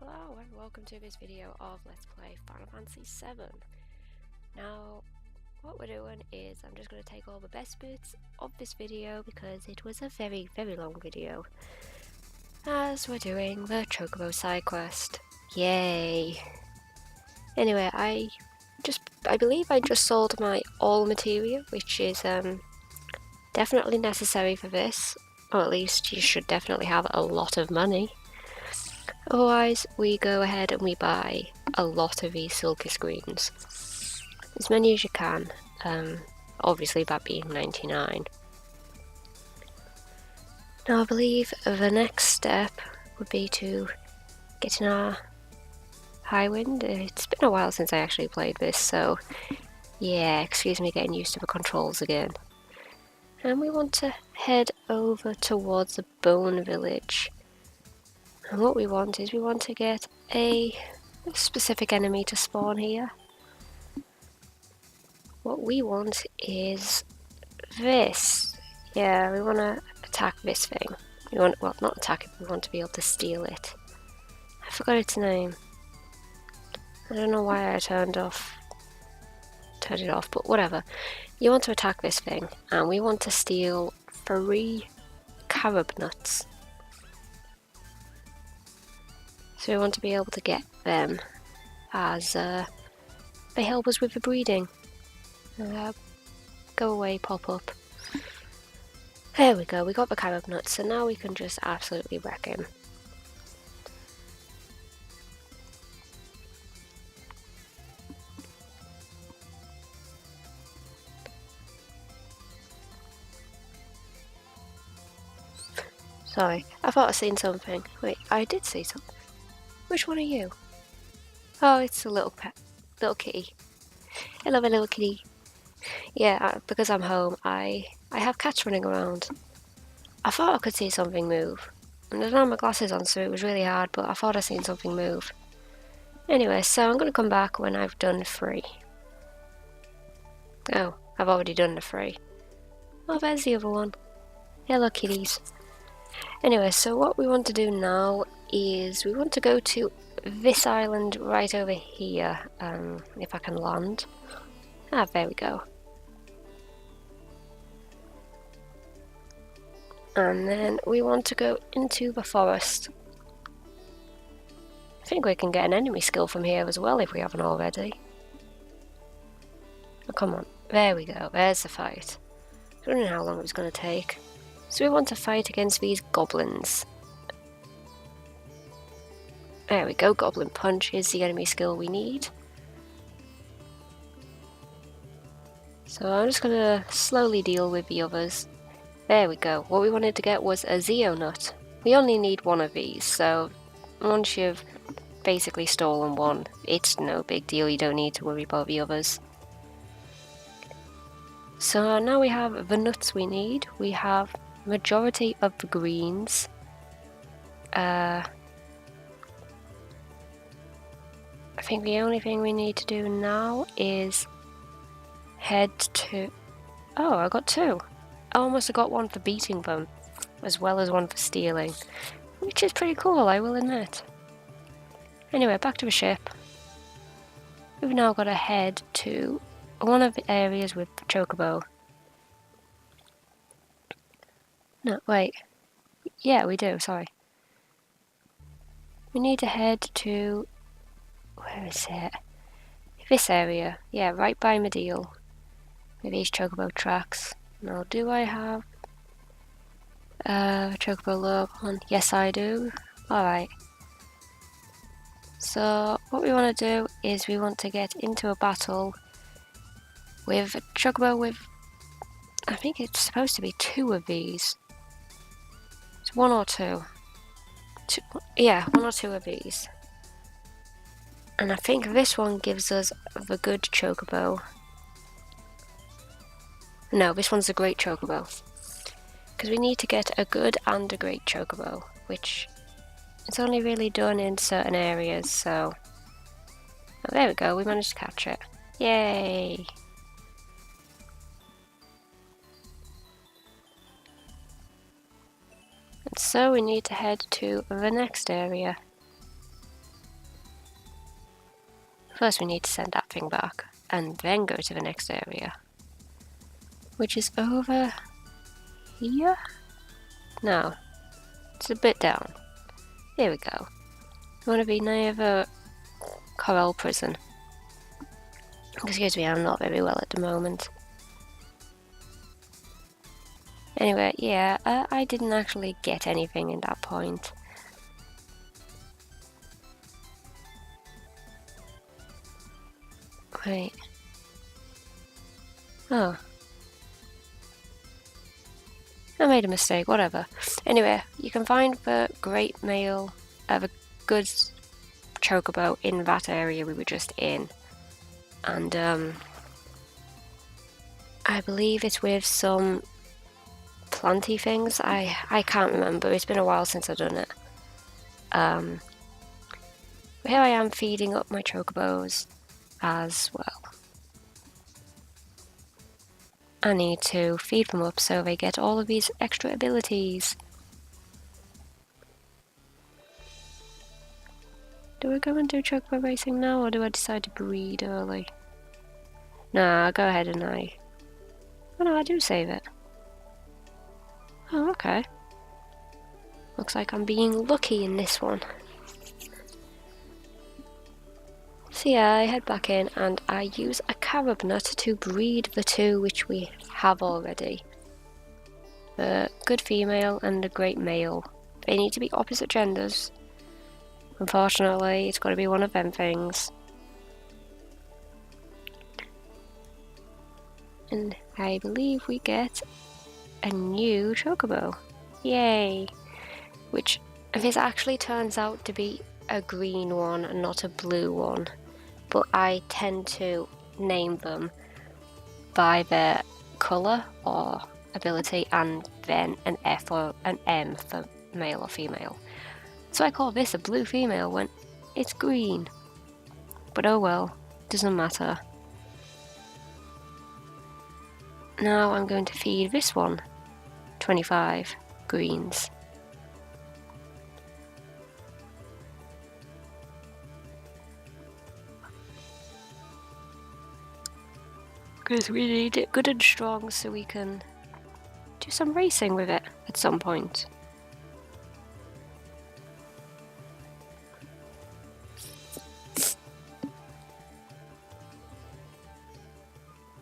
Hello and welcome to this video of Let's Play Final Fantasy VII. Now, what we're doing is I'm just going to take all the best bits of this video because it was a very long video, as we're doing the Chocobo side quest. Yay! Anyway, I believe I just sold my all materia, which is definitely necessary for this, or at least you should definitely have a lot of money. Otherwise, we go ahead and we buy a lot of these silky screens. As many as you can, obviously that being 99. Now I believe the next step would be to get in our high wind. It's been a while since I actually played this, so yeah, excuse me getting used to the controls again. And we want to head over towards the Bone Village. And what we want is we want to get a specific enemy to spawn here. What we want is this. Yeah, we want to attack this thing. We want, well, not attack it, we want to be able to steal it. I forgot its name. I don't know why I turned it off, but whatever. You want to attack this thing, and we want to steal 3 carob nuts. So we want to be able to get them as they help us with the breeding. Go away, pop up. There we go, we got the carob nuts, so now we can just absolutely wreck him. Sorry, I thought I'd seen something. Wait, I did see something. Which one are you? Oh, it's a little pet, little kitty. I love a little kitty. Yeah, because I'm home, I have cats running around. I thought I could see something move. And I don't have my glasses on, so it was really hard, but I thought I seen something move. Anyway, so I'm going to come back when I've done 3. Oh, I've already done the 3. Oh, there's the other one. Hello, kitties. Anyway, so what we want to do now is we want to go to this island right over here, if I can land. Ah, there we go. And then we want to go into the forest. I think we can get an enemy skill from here as well if we haven't already. Oh, come on. There we go. There's the fight. I don't know how long it was going to take. So we want to fight against these goblins. There we go. Goblin Punch is the enemy skill we need. So I'm just going to slowly deal with the others. There we go. What we wanted to get was a Zeo Nut. We only need 1 of these, so once you've basically stolen 1, it's no big deal. You don't need to worry about the others. So now we have the nuts we need. We have majority of the greens. I think the only thing we need to do now is head to... Oh, I got 2. I almost got 1 for beating them, as well as 1 for stealing, which is pretty cool, I will admit. Anyway, back to the ship. We've now got to head to one of the areas with Chocobo. No, wait. Yeah, we do, sorry. We need to head to... Where is it? This area. Yeah, right by Medeal. With these Chocobo tracks. Now, do I have Chocobo lure on? Yes, I do. Alright. So, what we want to do is we want to get into a battle with Chocobo with... I think it's supposed to be 2 of these. It's 1 or 2. Yeah, 1 or 2 of these. And I think this one gives us the good Chocobo. No, this one's a great Chocobo. Because we need to get a good and a great Chocobo, which it's only really done in certain areas, so... Oh, there we go, we managed to catch it. Yay! And so we need to head to the next area. First we need to send that thing back, and then go to the next area. Which is over here? No, it's a bit down. There we go. I want to be near the Corel prison. Excuse me, I'm not very well at the moment. Anyway, yeah, I didn't actually get anything in that point. Wait. Oh. I made a mistake, whatever. Anyway, you can find the great male, the good chocobo in that area we were just in. And, I believe it's with some planty things. I can't remember, it's been a while since I've done it. But here I am feeding up my chocobos as well. I need to feed them up so they get all of these extra abilities. Do I go and do chocobo racing now, or do I decide to breed early? Nah, I'll go ahead and oh no, I do save it. Oh, okay. Looks like I'm being lucky in this one. So yeah, I head back in and I use a carob nut to breed the two which we have already. The good female and the great male. They need to be opposite genders. Unfortunately, it's got to be one of them things. And I believe we get a new chocobo. Yay! Which this actually turns out to be a green one and not a blue one. But I tend to name them by their colour or ability and then an F or an M for male or female. So I call this a blue female when it's green. But oh well, doesn't matter. Now I'm going to feed this one 25 greens. Because we need it good and strong so we can do some racing with it at some point.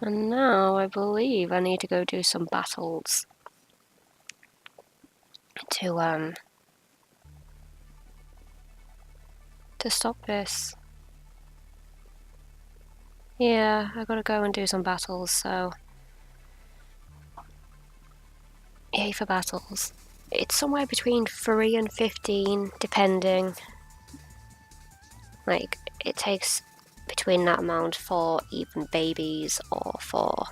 And now I believe I need to go do some battles to stop this. Yeah, I gotta go and do some battles, so yay for battles. It's somewhere between 3 and 15, depending. Like, it takes between that amount for even babies or for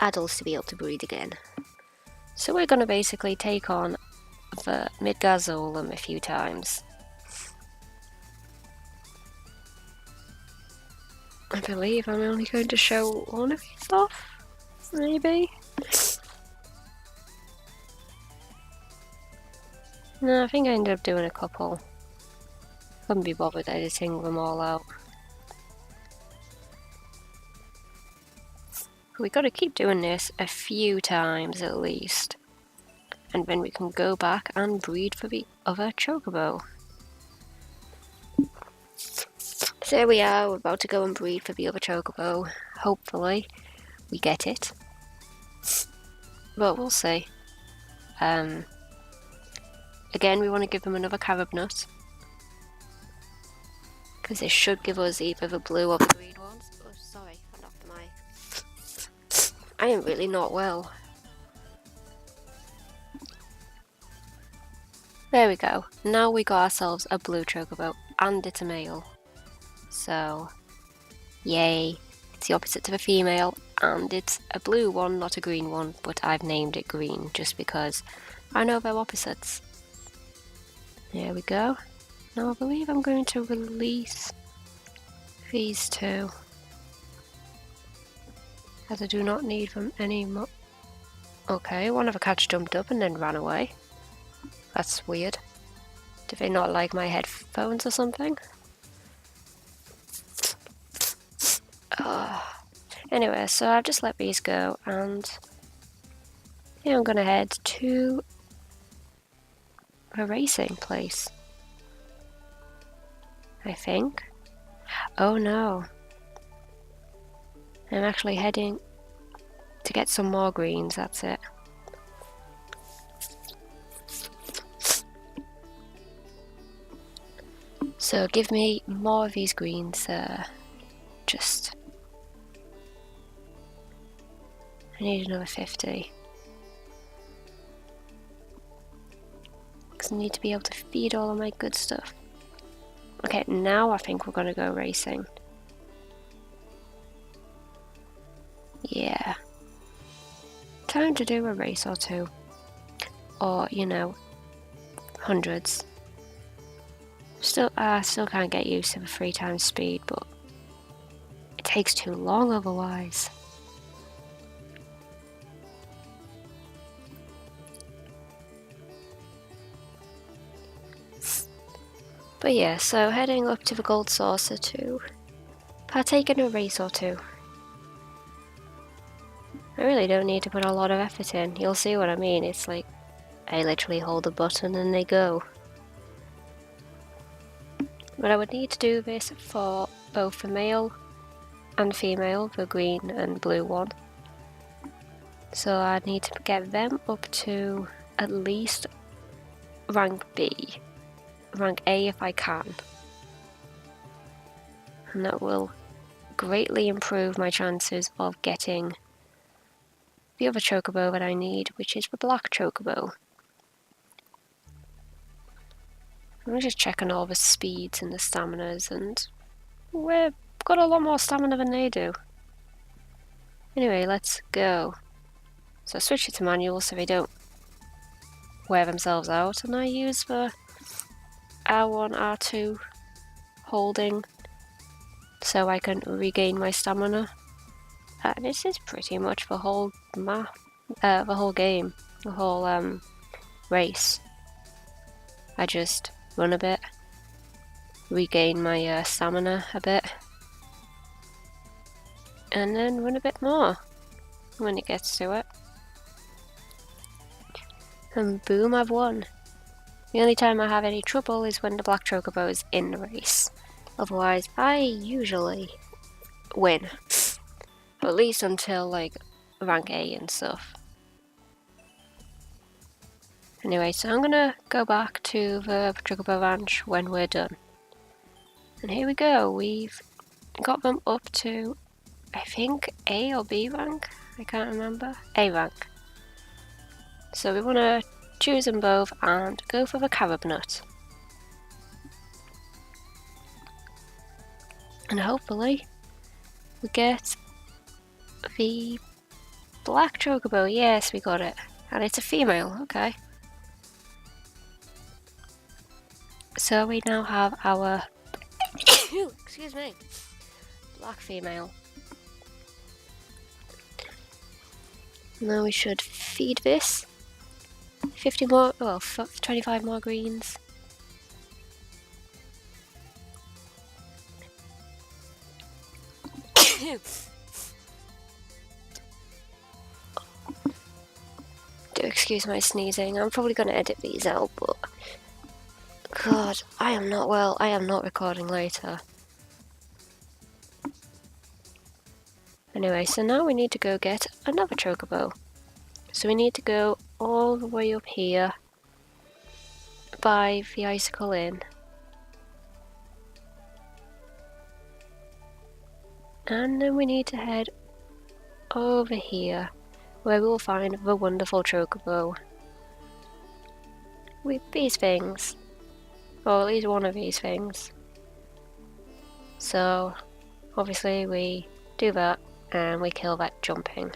adults to be able to breed again. So we're gonna basically take on the Midgazolum a few times. I believe I'm only going to show one of these off, maybe? No, I think I ended up doing a couple. Couldn't be bothered editing them all out. We gotta keep doing this a few times at least. And then we can go back and breed for the other chocobo. So here we are, we're about to go and breed for the other chocobo. Hopefully we get it. But we'll see. Again, we want to give them another carob nut. Because this should give us either the blue or the green ones. Oh, sorry, I knocked the mic. I am really not well. There we go. Now we got ourselves a blue chocobo, and it's a male. So, yay. It's the opposite to the female, and it's a blue one, not a green one, but I've named it green just because I know they're opposites. There we go. Now I believe I'm going to release these two, as I do not need them anymore. Okay, one of the cats jumped up and then ran away. That's weird. Did they not like my headphones or something? Anyway, so I've just let these go, and yeah, I'm gonna head to a racing place, I think. Oh no, I'm actually heading to get some more greens, that's it. So give me more of these greens, just... I need another 50. Because I need to be able to feed all of my good stuff. Okay, now I think we're gonna go racing. Yeah. Time to do a race or two. Or, you know, hundreds. I still can't get used to the 3 times speed, but it takes too long otherwise. But yeah, so heading up to the Gold Saucer to partake in a race or two. I really don't need to put a lot of effort in, you'll see what I mean. It's like, I literally hold a button and they go. But I would need to do this for both the male and female, the green and blue one. So I need to get them up to at least rank B. Rank A if I can. And that will greatly improve my chances of getting the other Chocobo that I need, which is the black Chocobo. I'm just checking all the speeds and the staminas, and we've got a lot more stamina than they do. Anyway, let's go. So I switch it to manual so they don't wear themselves out, and I use the R1, R2 holding so I can regain my stamina. This is pretty much the whole map, the whole game, the whole race. I just run a bit, regain my stamina a bit, and then run a bit more when it gets to it. And boom, I've won. The only time I have any trouble is when the black Chocobo is in the race. Otherwise, I usually win. At least until like rank A and stuff. Anyway, so I'm gonna go back to the Chocobo Ranch when we're done. And here we go, we've got them up to, I think, A or B rank? I can't remember. A rank. So we want to choose them both and go for the carob nut. And hopefully we get the black Chocobo. Yes, we got it. And it's a female, okay. So we now have our excuse me, black female. Now we should feed this 50 more, well, 25 more greens. Do excuse my sneezing, I'm probably going to edit these out, but God, I am not well, I am not recording later. Anyway, so now we need to go get another Chocobo. So we need to go all the way up here by the Icicle Inn. And then we need to head over here, where we'll find the wonderful Chocobo with these things, or at least one of these things. So obviously we do that and we kill that jumping.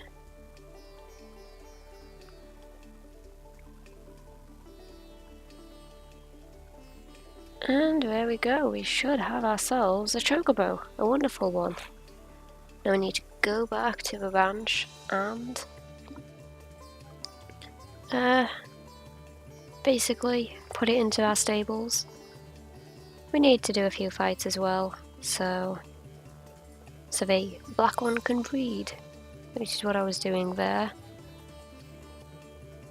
And there we go, we should have ourselves a Chocobo, a wonderful one. Now we need to go back to the ranch and basically put it into our stables. We need to do a few fights as well, so so the black one can breed, which is what I was doing there.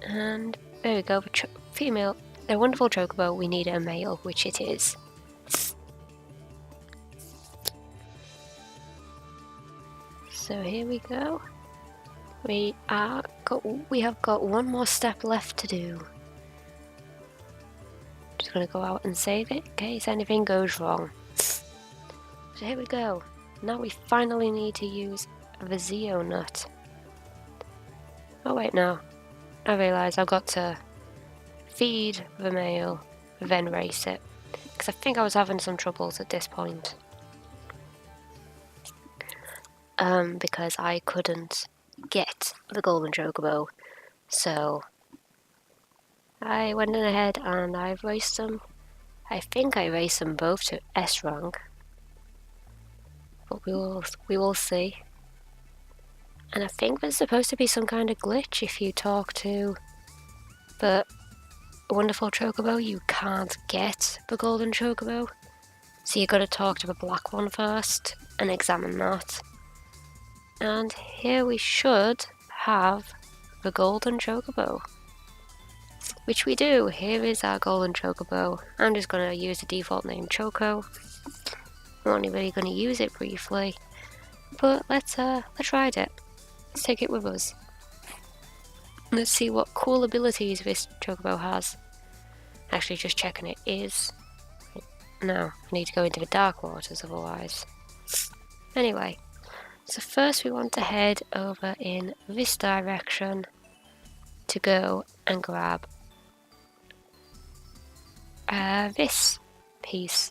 And there we go, female, a wonderful Chocobo, we need a male, which it is. So here we go. We have got one more step left to do. Just gonna go out and save it in case anything goes wrong. So here we go. Now we finally need to use the VII nut. Oh wait, no. I realise I've got to feed the male, then race it. Because I think I was having some troubles at this point. Because I couldn't get the golden Chocobo. So I went in ahead and I've raced them. I think I raced them both to S rank. But we will see. And I think there's supposed to be some kind of glitch if you talk to the wonderful Chocobo. You can't get the golden Chocobo. So you gotta talk to the black one first and examine that. And here we should have the golden Chocobo. Which we do. Here is our golden Chocobo. I'm just gonna use the default name Choco. I'm only really gonna use it briefly. But let's ride it. Let's take it with us. Let's see what cool abilities this Chocobo has. Actually, just checking it is. No, I need to go into the dark waters otherwise. Anyway, so first we want to head over in this direction to go and grab this piece.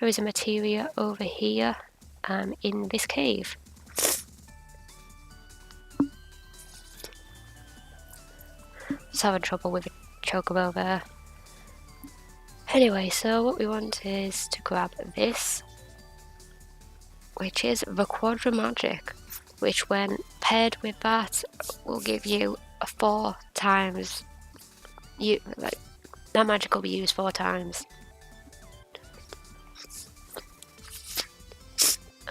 There is a materia over here in this cave. Just having trouble with the Chocobo there. Anyway, so what we want is to grab this, which is the Quadra Magic, which when paired with that will give you a 4 times. That magic will be used 4 times.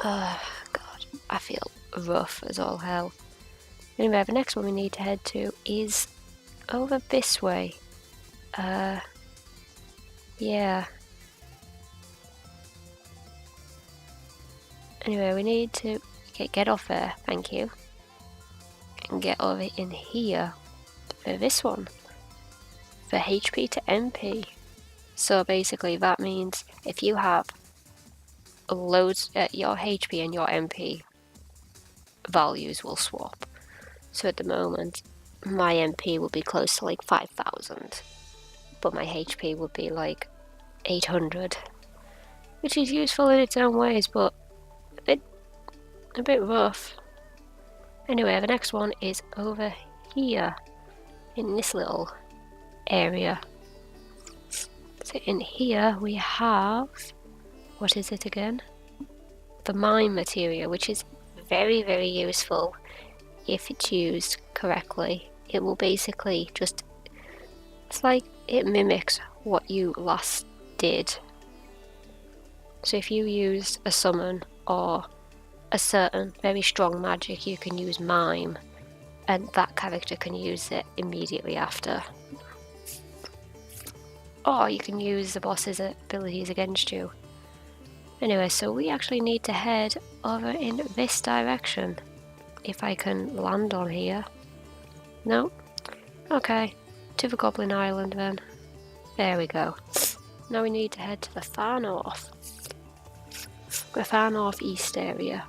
Oh god, I feel rough as all hell. Anyway, the next one we need to head to is over this way. Yeah. Anyway, we need to get off there, thank you. And get over in here for this one. For HP to MP. So basically that means if you have loads, your HP and your MP values will swap. So at the moment, my MP will be close to like 5,000. But my HP would be like 800, which is useful in its own ways, but a bit rough. Anyway, the next one is over here in this little area. So in here we have, what is it again? The mine materia, which is very, very useful if it's used correctly. It will basically just, it's like it mimics what you last did. So if you used a summon or a certain very strong magic, you can use Mime, and that character can use it immediately after. Or you can use the boss's abilities against you. Anyway, so we actually need to head over in this direction. If I can land on here. No? Okay. To the Goblin Island then. There we go. Now we need to head to the far north. The far northeast area.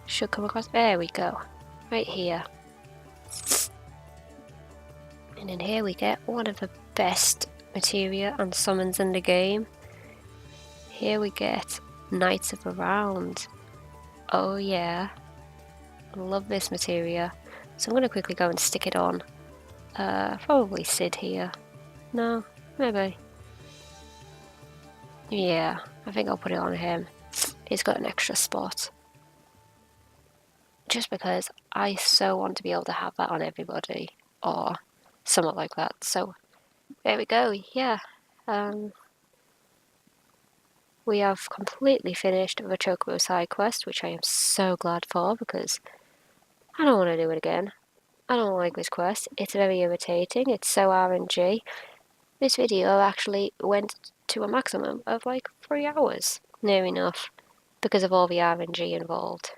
Should come across. There we go. Right here. And in here we get one of the best materia and summons in the game. Here we get Knights of the Round. Oh yeah. I love this materia. So I'm going to quickly go and stick it on. Probably Sid here. No, maybe. Yeah, I think I'll put it on him. He's got an extra spot. Just because I so want to be able to have that on everybody. Or somewhat like that. So, there we go, yeah. we have completely finished the Chocobo side quest, which I am so glad for because I don't want to do it again. I don't like this quest. It's very irritating. It's so RNG. This video actually went to a maximum of like 3 hours, near enough, because of all the RNG involved.